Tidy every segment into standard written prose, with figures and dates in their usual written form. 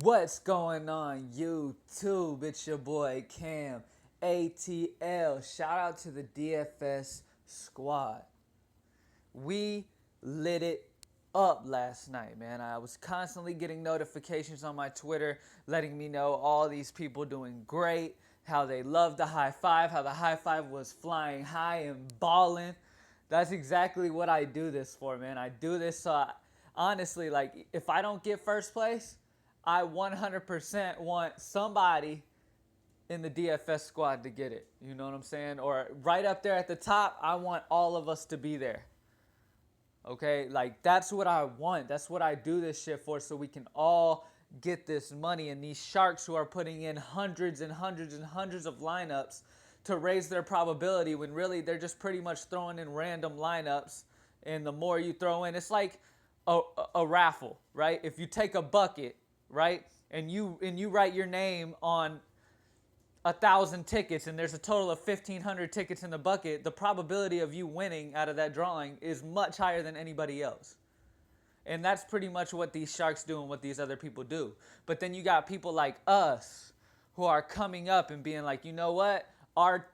What's going on, YouTube? It's your boy Cam ATL. Shout out to the DFS squad. We lit it up last night, man. I was constantly getting notifications on my Twitter letting me know all these people doing great, how they loved the high five, how the high five was flying high and balling. That's exactly what I do this for, man. I do this so honestly, like, if I don't get first place, I 100% want somebody in the DFS squad to get it. You know what I'm saying? Or right up there at the top, I want all of us to be there. Okay? Like, that's what I want. That's what I do this shit for, so we can all get this money. And these sharks who are putting in hundreds and hundreds and hundreds of lineups to raise their probability, when really they're just pretty much throwing in random lineups. And the more you throw in, it's like a raffle, right? If you take a bucket, right, and you write your name on 1,000 tickets, and there's a total of 1,500 tickets in the bucket, the probability of you winning out of that drawing is much higher than anybody else. And that's pretty much what these sharks do and what these other people do. But then you got people like us who are coming up and being like, you know what, our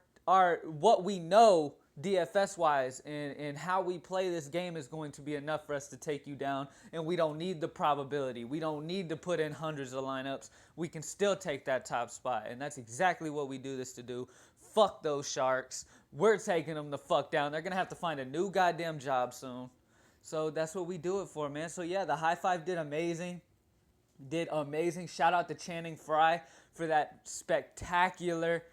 what we know DFS wise and how we play this game is going to be enough for us to take you down, and we don't need the probability. We don't need to put in hundreds of lineups. We can still take that top spot, and that's exactly what we do this to do. Fuck those sharks. We're taking them the fuck down. They're gonna have to find a new goddamn job soon. So that's what we do it for, man. So yeah, the high five did amazing. Shout out to Channing Frye for that spectacular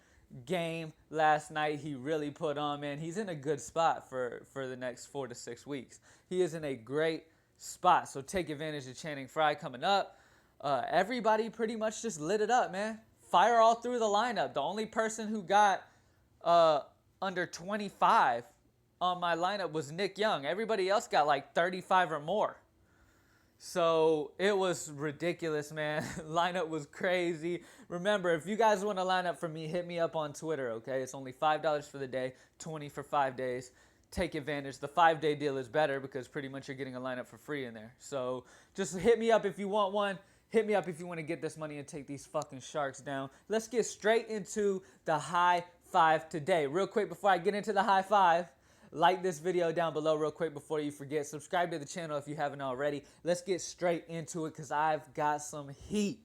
game last night. He really put on, man. He's in a good spot for the next 4 to 6 weeks. He is in a great spot. So take advantage of Channing Frye coming up. Everybody pretty much just lit it up, man. Fire all through the lineup. The only person who got under 25 on my lineup was Nick Young. Everybody else got like 35 or more. So it was ridiculous, man. Lineup was crazy. Remember, if you guys want to line up for me, hit me up on Twitter, okay? It's only $5 for the day, $20 for 5 days. Take advantage. The 5-day deal is better because pretty much you're getting a lineup for free in there. So just hit me up if you want one. Hit me up if you want to get this money and take these fucking sharks down. Let's get straight into the high five today. Real quick before I get into the high five, like this video down below real quick before you forget. Subscribe to the channel if you haven't already. Let's get straight into it because I've got some heat.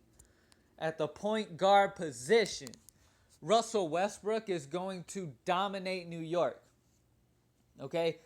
At the point guard position, Russell Westbrook is going to dominate New York. Okay?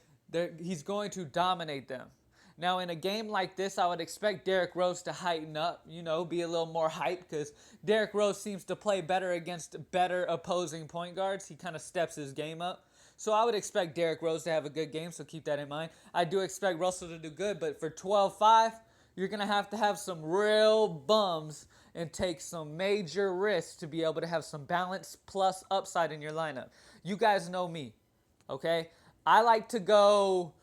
He's going to dominate them. Now, in a game like this, I would expect Derrick Rose to heighten up, be a little more hyped, because Derrick Rose seems to play better against better opposing point guards. He kind of steps his game up. So I would expect Derrick Rose to have a good game, so keep that in mind. I do expect Russell to do good, but for 12-5, you're going to have some real bums and take some major risks to be able to have some balance plus upside in your lineup. You guys know me, okay? I like to go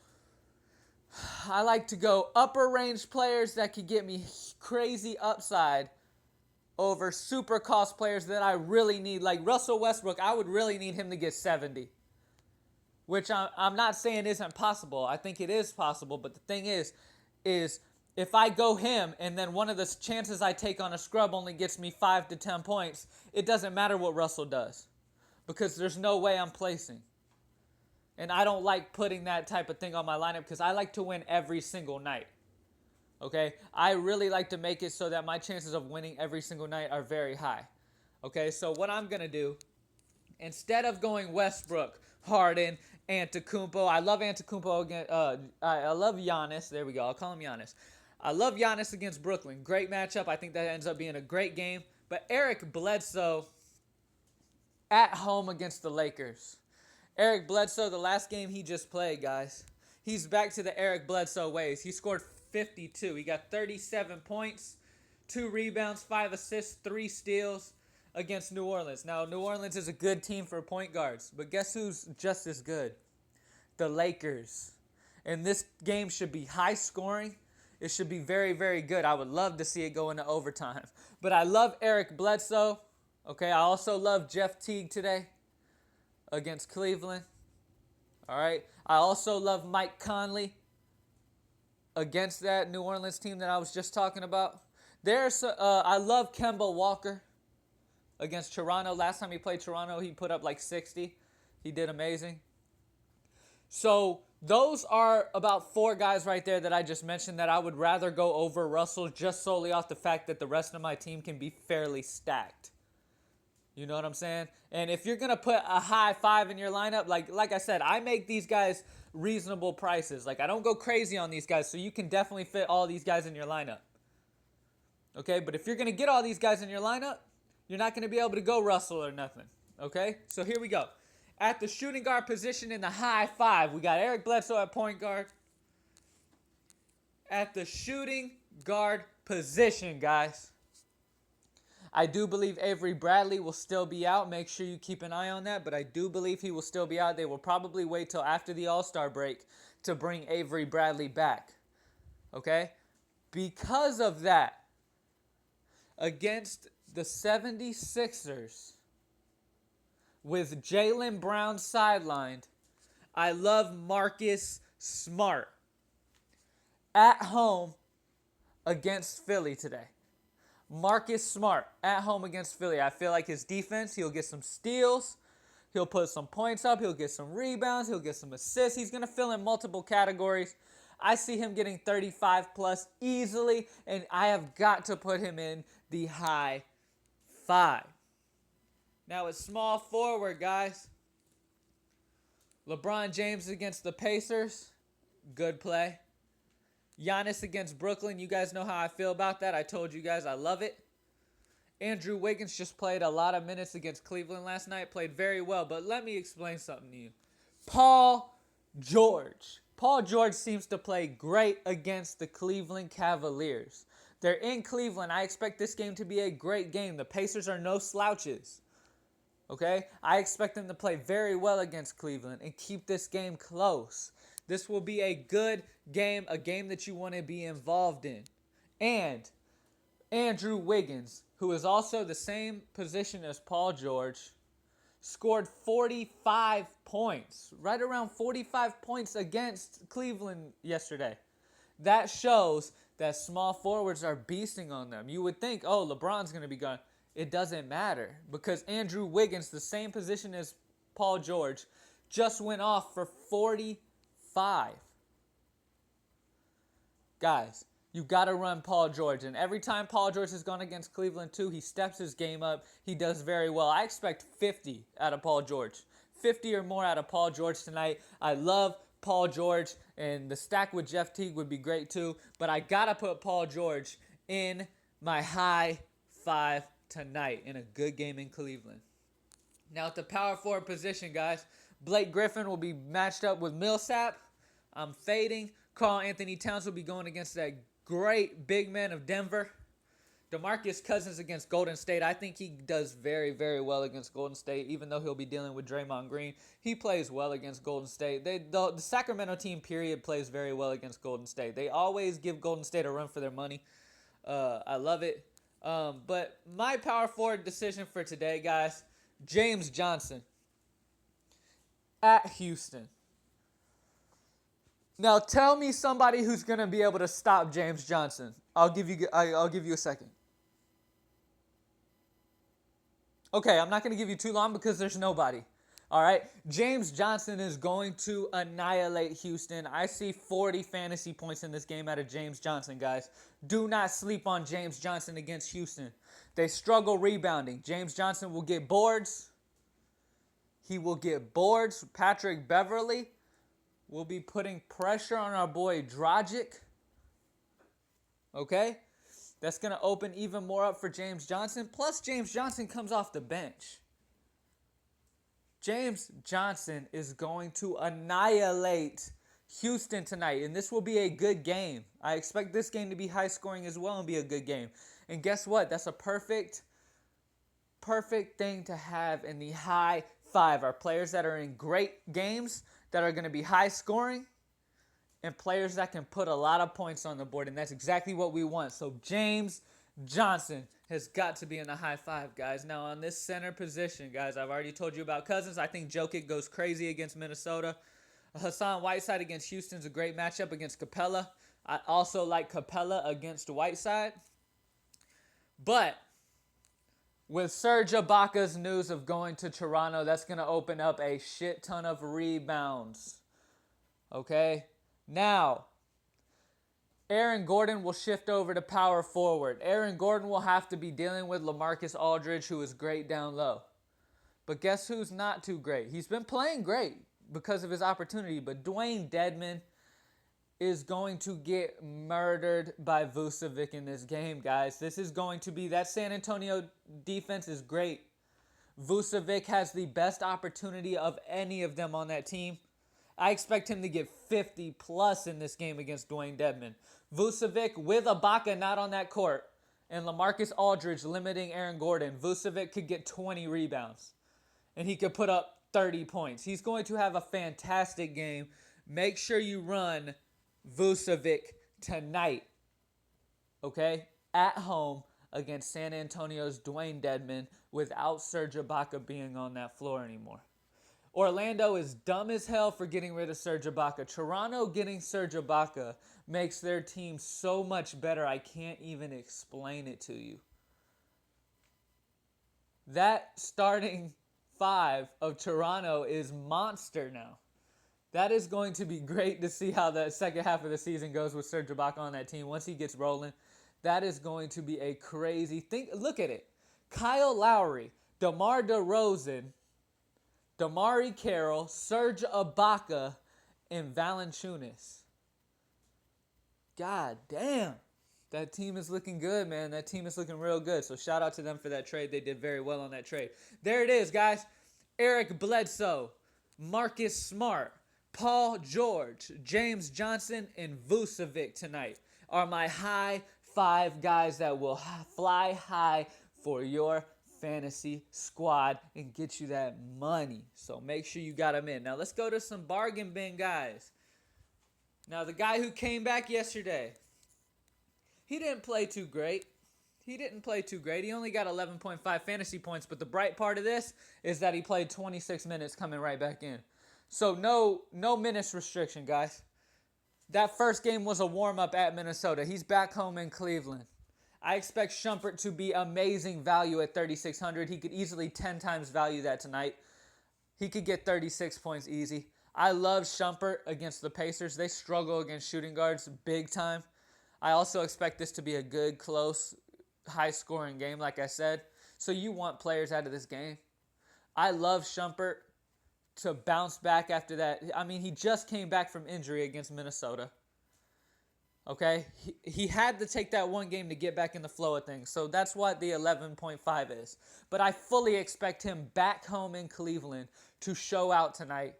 upper range players that could get me crazy upside over super cost players that I really need. Like Russell Westbrook, I would really need him to get 70. Which I'm not saying isn't possible. I think it is possible. But the thing is if I go him and then one of the chances I take on a scrub only gets me 5 to 10 points, it doesn't matter what Russell does. Because there's no way I'm placing. And I don't like putting that type of thing on my lineup because I like to win every single night. Okay? I really like to make it so that my chances of winning every single night are very high. Okay? So what I'm going to do, instead of going Westbrook, Harden, Antetokounmpo. I love Antetokounmpo against. I love Giannis. There we go. I'll call him Giannis. I love Giannis against Brooklyn. Great matchup. I think that ends up being a great game. But Eric Bledsoe at home against the Lakers. Eric Bledsoe, the last game he just played, guys. He's back to the Eric Bledsoe ways. He scored 52. He got 37 points, 2 rebounds, 5 assists, 3 steals against New Orleans. Now, New Orleans is a good team for point guards, but guess who's just as good? The Lakers. And this game should be high scoring. It should be very, very good. I would love to see it go into overtime. But I love Eric Bledsoe. Okay, I also love Jeff Teague today against Cleveland. All right. I also love Mike Conley against that New Orleans team that I was just talking about. I love Kemba Walker against Toronto. Last time he played Toronto, he put up like 60. He did amazing. So those are about 4 guys right there that I just mentioned that I would rather go over Russell just solely off the fact that the rest of my team can be fairly stacked. You know what I'm saying? And if you're going to put a high 5 in your lineup, like I said, I make these guys reasonable prices. Like, I don't go crazy on these guys, so you can definitely fit all these guys in your lineup. Okay? But if you're going to get all these guys in your lineup, you're not going to be able to go Russell or nothing. Okay? So here we go. At the shooting guard position in the high 5, we got Eric Bledsoe at point guard. At the shooting guard position, guys, I do believe Avery Bradley will still be out. Make sure you keep an eye on that, but I do believe he will still be out. They will probably wait till after the All-Star break to bring Avery Bradley back. Okay? Because of that, against the 76ers, with Jaylen Brown sidelined, I love Marcus Smart at home against Philly today. Marcus Smart at home against Philly. I feel like his defense, he'll get some steals. He'll put some points up. He'll get some rebounds. He'll get some assists. He's going to fill in multiple categories. I see him getting 35 plus easily, and I have got to put him in the high 5. Now it's small forward, guys. LeBron James against the Pacers. Good play. Giannis against Brooklyn. You guys know how I feel about that. I told you guys I love it. Andrew Wiggins just played a lot of minutes against Cleveland last night. Played very well. But let me explain something to you. Paul George. Paul George seems to play great against the Cleveland Cavaliers. They're in Cleveland. I expect this game to be a great game. The Pacers are no slouches. Okay? I expect them to play very well against Cleveland and keep this game close. This will be a good game, a game that you want to be involved in. And Andrew Wiggins, who is also the same position as Paul George, scored 45 points, right around 45 points against Cleveland yesterday. That shows that small forwards are beasting on them. You would think, oh, LeBron's going to be gone. It doesn't matter because Andrew Wiggins, the same position as Paul George, just went off for 45. Guys, you got to run Paul George. And every time Paul George has gone against Cleveland too, he steps his game up. He does very well. I expect 50 out of Paul George. 50 or more out of Paul George tonight. I love Paul George, and the stack with Jeff Teague would be great too. But I got to put Paul George in my high 5 tonight in a good game in Cleveland. Now at the power forward position, guys, Blake Griffin will be matched up with Millsap. I'm fading. Karl Anthony Towns will be going against that great big man of Denver. DeMarcus Cousins against Golden State. I think he does very, very well against Golden State, even though he'll be dealing with Draymond Green. He plays well against Golden State. The Sacramento team, period, plays very well against Golden State. They always give Golden State a run for their money. I love it. But my power forward decision for today, guys, James Johnson at Houston. Now tell me somebody who's going to be able to stop James Johnson. I'll give you a second. Okay, I'm not going to give you too long because there's nobody. All right, James Johnson is going to annihilate Houston. I see 40 fantasy points in this game out of James Johnson, guys. Do not sleep on James Johnson against Houston. They struggle rebounding. James Johnson will get boards. He will get boards. Patrick Beverley will be putting pressure on our boy Dragic. Okay? That's going to open even more up for James Johnson. Plus, James Johnson comes off the bench. James Johnson is going to annihilate Houston tonight, and this will be a good game. I expect this game to be high scoring as well and be a good game. And guess what? That's a perfect thing to have in the high 5. Our players that are in great games that are going to be high scoring and players that can put a lot of points on the board, and that's exactly what we want. So James Johnson has got to be in the high 5, guys. Now, on this center position, guys, I've already told you about Cousins. I think Jokic goes crazy against Minnesota. Hassan Whiteside against Houston is a great matchup against Capella. I also like Capella against Whiteside. But with Serge Ibaka's news of going to Toronto, that's going to open up a shit ton of rebounds. Okay? Now, Aaron Gordon will shift over to power forward. Aaron Gordon will have to be dealing with LaMarcus Aldridge, who is great down low. But guess who's not too great? He's been playing great because of his opportunity, but Dwayne Dedmon is going to get murdered by Vucevic in this game, guys. This is going to be, that San Antonio defense is great. Vucevic has the best opportunity of any of them on that team. I expect him to get 50 plus in this game against Dwayne Dedmon. Vucevic with Ibaka not on that court and LaMarcus Aldridge limiting Aaron Gordon. Vucevic could get 20 rebounds and he could put up 30 points. He's going to have a fantastic game. Make sure you run Vucevic tonight, okay, at home against San Antonio's Dwayne Dedmon without Serge Ibaka being on that floor anymore. Orlando is dumb as hell for getting rid of Serge Ibaka. Toronto getting Serge Ibaka makes their team so much better, I can't even explain it to you. That starting five of Toronto is monster now. That is going to be great to see how the second half of the season goes with Serge Ibaka on that team. Once he gets rolling, that is going to be a crazy thing. Look at it. Kyle Lowry, DeMar DeRozan, Damari Carroll, Serge Ibaka, and Valanciunas. God damn. That team is looking good, man. That team is looking real good. So shout out to them for that trade. They did very well on that trade. There it is, guys. Eric Bledsoe, Marcus Smart, Paul George, James Johnson, and Vucevic tonight are my high five guys that will fly high for your fantasy squad and get you that money. So make sure you got them in. Now let's go to some bargain bin guys. Now the guy who came back yesterday, he didn't play too great. He only got 11.5 fantasy points, but the bright part of this is that he played 26 minutes coming right back in. So no minutes restriction, guys. That first game was a warm-up at Minnesota. He's back home in Cleveland. I expect Shumpert to be amazing value at 3,600. He could easily 10 times value that tonight. He could get 36 points easy. I love Shumpert against the Pacers. They struggle against shooting guards big time. I also expect this to be a good, close, high-scoring game, like I said. So you want players out of this game. I love Shumpert to bounce back after that. I mean, he just came back from injury against Minnesota. Okay? He had to take that one game to get back in the flow of things. So that's what the 11.5 is. But I fully expect him back home in Cleveland to show out tonight.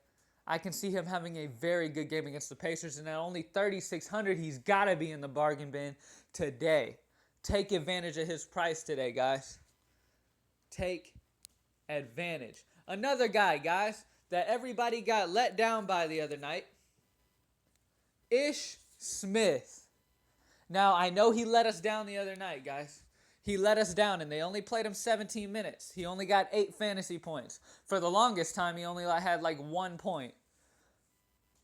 I can see him having a very good game against the Pacers. And at only 3,600, he's got to be in the bargain bin today. Take advantage of his price today, guys. Take advantage. Another guy, guys, that everybody got let down by the other night. Ish Smith. Now, I know he let us down the other night, guys. He let us down, and they only played him 17 minutes. He only got 8 fantasy points. For the longest time, he only had like 1 point.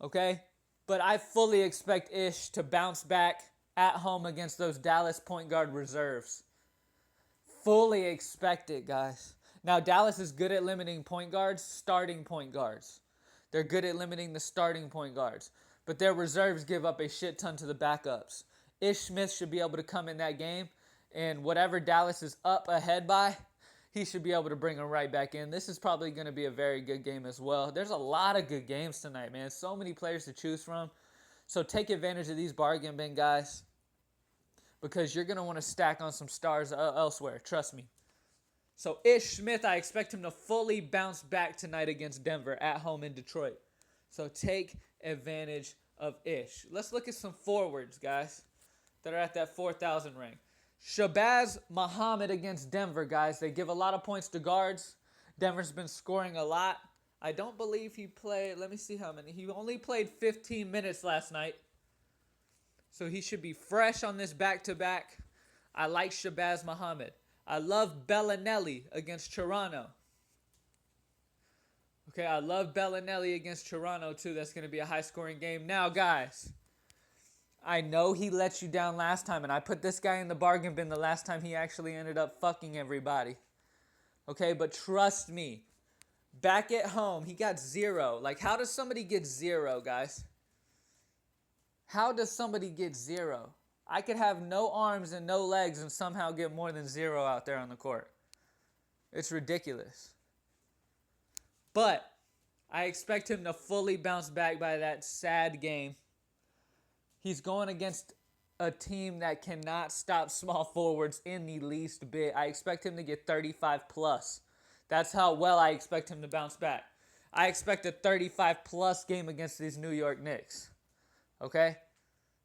Okay? But I fully expect Ish to bounce back at home against those Dallas point guard reserves. Fully expect it, guys. Now, Dallas is good at limiting point guards, starting point guards. They're good at limiting the starting point guards. But their reserves give up a shit ton to the backups. Ish Smith should be able to come in that game, and whatever Dallas is up ahead by, he should be able to bring them right back in. This is probably going to be a very good game as well. There's a lot of good games tonight, man. So many players to choose from. So take advantage of these bargain bin guys because you're going to want to stack on some stars elsewhere. Trust me. So Ish Smith, I expect him to fully bounce back tonight against Denver at home in Detroit. So take advantage of Ish. Let's look at some forwards, guys, that are at that 4,000 rank. Shabazz Muhammad against Denver, guys. They give a lot of points to guards. Denver's been scoring a lot. I don't believe he played. Let me see how many. He only played 15 minutes last night. So he should be fresh on this back-to-back. I like Shabazz Muhammad. I love Bellinelli against Toronto. Okay, I love Bellinelli against Toronto, too. That's going to be a high-scoring game. Now, guys, I know he let you down last time, and I put this guy in the bargain bin the last time he actually ended up fucking everybody. Okay, but trust me, back at home, he got 0. Like, how does somebody get 0, guys? How does somebody get 0? I could have no arms and no legs and somehow get more than 0 out there on the court. It's ridiculous. But I expect him to fully bounce back by that sad game. He's going against a team that cannot stop small forwards in the least bit. I expect him to get 35 plus. That's how well I expect him to bounce back. I expect a 35 plus game against these New York Knicks. Okay?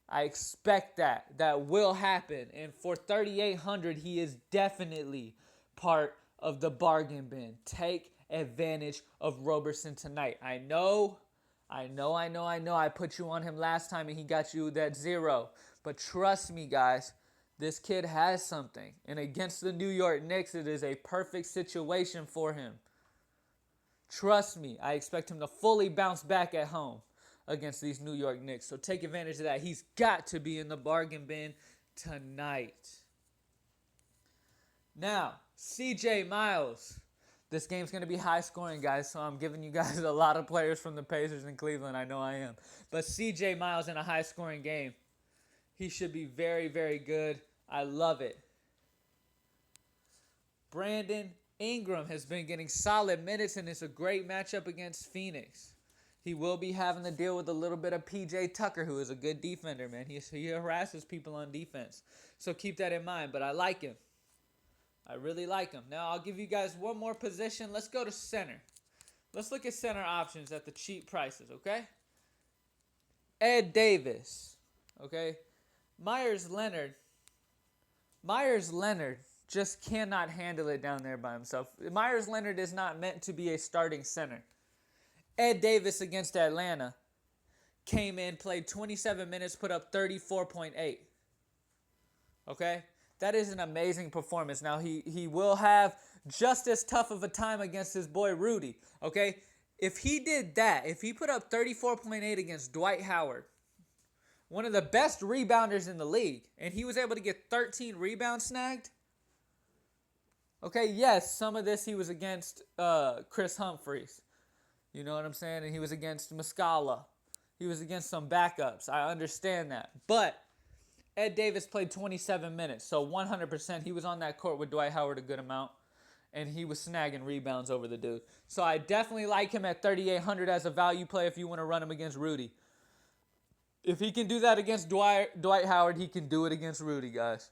I expect that. That will happen. And for 3,800, he is definitely part of the bargain bin. Take advantage of Roberson tonight. I know. I put you on him last time and he got you that 0. But trust me, guys, this kid has something. And against the New York Knicks, it is a perfect situation for him. Trust me, I expect him to fully bounce back at home against these New York Knicks. So take advantage of that. He's got to be in the bargain bin tonight. Now, CJ Miles. This game's going to be high scoring, guys, so I'm giving you guys a lot of players from the Pacers in Cleveland. I know I am. But CJ Miles in a high scoring game, he should be very, very good. I love it. Brandon Ingram has been getting solid minutes, and it's a great matchup against Phoenix. He will be having to deal with a little bit of PJ Tucker, who is a good defender, man. He harasses people on defense. So keep that in mind, but I like him. I really like him. Now, I'll give you guys one more position. Let's go to center. Let's look at center options at the cheap prices, okay? Ed Davis, okay? Myers Leonard just cannot handle it down there by himself. Myers Leonard is not meant to be a starting center. Ed Davis against Atlanta came in, played 27 minutes, put up 34.8. Okay? That is an amazing performance. Now, he will have just as tough of a time against his boy Rudy. Okay? If he did that, if he put up 34.8 against Dwight Howard, one of the best rebounders in the league, and he was able to get 13 rebounds snagged. Okay, yes, some of this he was against Chris Humphries. You know what I'm saying? And he was against Muscala. He was against some backups. I understand that. But Ed Davis played 27 minutes, so 100% he was on that court with Dwight Howard a good amount, and he was snagging rebounds over the dude. So I definitely like him at 3,800 as a value play if you want to run him against Rudy. If he can do that against Dwight Howard, he can do it against Rudy, guys.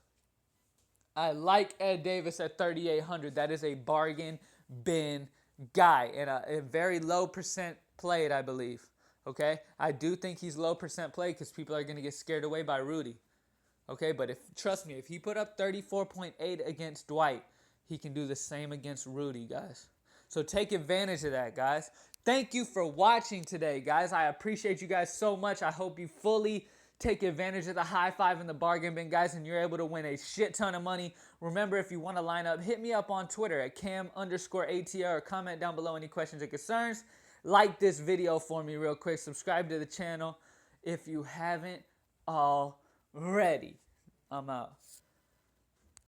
I like Ed Davis at 3,800. That is a bargain bin guy and a very low percent played, I believe. Okay? I do think he's low percent played because people are going to get scared away by Rudy. Okay? But trust me, if he put up 34.8 against Dwight, he can do the same against Rudy, guys. So take advantage of that, guys. Thank you for watching today, guys. I appreciate you guys so much. I hope you fully take advantage of the high five and the bargain bin, guys, and you're able to win a shit ton of money. Remember, if you want to line up, hit me up on Twitter at cam_ATR or comment down below any questions or concerns. Like this video for me real quick. Subscribe to the channel if you haven't already. I'm out.